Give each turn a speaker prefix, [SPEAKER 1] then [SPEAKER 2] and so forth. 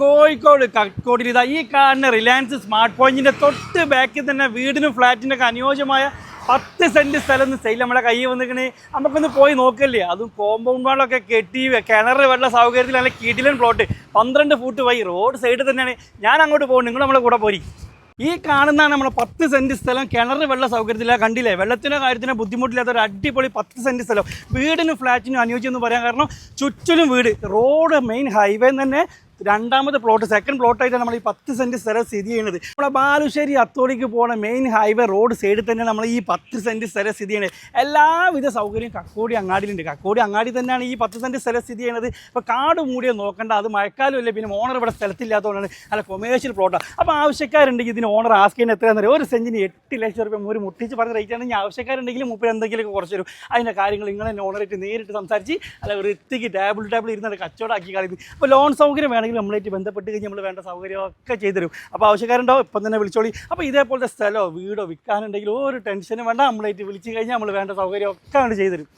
[SPEAKER 1] കോഴിക്കോട് കക്കോടിയിൽ ഇതാ ഈ കാണുന്ന റിലയൻസ് സ്മാർട്ട് പോയിന്റിന്റെ തൊട്ട് ബാക്കിൽ തന്നെ വീടിനും ഫ്ലാറ്റിനൊക്കെ അനുയോജ്യമായ 10 സെന്റ് സ്ഥലം സെയിൽ നമ്മളെ കയ്യിൽ വന്നിരിക്കണേ. നമുക്കൊന്ന് പോയി നോക്കല്ലേ. അതും കോമ്പൗണ്ട് വാളൊക്കെ കെട്ടി കിണർ വെള്ള സൗകര്യത്തിൽ നല്ല കിടിലൻ plot 12 foot wide road side തന്നെയാണ്. ഞാൻ അങ്ങോട്ട് പോകും, നിങ്ങൾ നമ്മളെ കൂടെ പോരി. ഈ കാണുന്നതാണ് നമ്മളെ 10 സെന്റ് സ്ഥലം. കിണർ വെള്ള സൗകര്യത്തില്ല, കണ്ടില്ലേ. വെള്ളത്തിൻ്റെ കാര്യത്തിന് ബുദ്ധിമുട്ടില്ലാത്ത ഒരു അടിപൊളി 10 സെന്റ് സ്ഥലം. വീടിനും ഫ്ലാറ്റിനും അനുയോജ്യം എന്ന് പറയാൻ കാരണം ചുറ്റിലും വീട്, റോഡ് മെയിൻ ഹൈവേ തന്നെ രണ്ടാമത്തെ പ്ലോട്ട്, സെക്കൻഡ് പ്ലോട്ടായിട്ടാണ് നമ്മൾ ഈ 10 സെന്റ് സ്ഥലം സ്ഥിതി ചെയ്യുന്നത്. നമ്മളെ ബാലുശ്ശേരി അത്തോളിക്ക് പോകുന്ന മെയിൻ ഹൈവേ റോഡ് സൈഡിൽ തന്നെയാണ് നമ്മൾ ഈ 10 സെന്റ് സ്ഥലം സ്ഥിതി ചെയ്യുന്നത്. എല്ലാവിധ സൗകര്യം കക്കോടി അങ്ങാടിയിലുണ്ട്. കക്കോടി അങ്ങാടി തന്നെയാണ് ഈ 10 സെന്റ് സ്ഥലം സ്ഥിതി ചെയ്യുന്നത്. ഇപ്പോൾ കാട് മൂടിയോ നോക്കണ്ട, അത് മഴക്കാലമില്ല. പിന്നെ ഓണർ ഇവിടെ സ്ഥലത്തില്ലാത്തതുകൊണ്ടാണ്, അല്ല കൊമേഴ്ഷ്യൽ പ്ലോട്ടാണ്. അപ്പോൾ ആവശ്യക്കാരുണ്ടെങ്കിൽ ഇതിന് ഓണർ ആസ്ക് ചെയ്യുന്നത് എത്രയാണെന്ന് അറിയാം. ഒരു സെന്റിന് 8 ലക്ഷം രൂപ ഒരു മുട്ടിച്ച് പറഞ്ഞ റേറ്റ് ആണെങ്കിൽ ആവശ്യക്കാരുണ്ടെങ്കിൽ മുപ്പത് എന്തെങ്കിലുമൊക്കെ കുറച്ച് തരും. അതിൻ്റെ കാര്യങ്ങൾ നിങ്ങൾ തന്നെ ഓണറായിട്ട് നേരിട്ട് സംസാരിച്ച് അല്ല വൃത്തിക്ക് ടേബിൾ ഇരുന്നത് കച്ചവടമാക്കി കളയുന്നു. അപ്പോൾ ലോൺ സൗകര്യം വേണമെങ്കിൽ നമ്മളായിട്ട് ബന്ധപ്പെട്ട് കഴിഞ്ഞാൽ നമ്മൾ വേണ്ട സൗകര്യമൊക്കെ ചെയ്തു തരും. അപ്പോൾ ആവശ്യക്കാരുണ്ടാവും, ഇപ്പം തന്നെ വിളിച്ചോളി. അപ്പോൾ ഇതേപോലത്തെ സ്ഥലമോ വീടോ വിൽക്കാനുണ്ടെങ്കിൽ ഒരു ടെൻഷനും വേണ്ട, നമ്മളായിട്ട് വിളിച്ച് കഴിഞ്ഞാൽ നമ്മൾ വേണ്ട സൗകര്യമൊക്കെ ചെയ്തു തരും.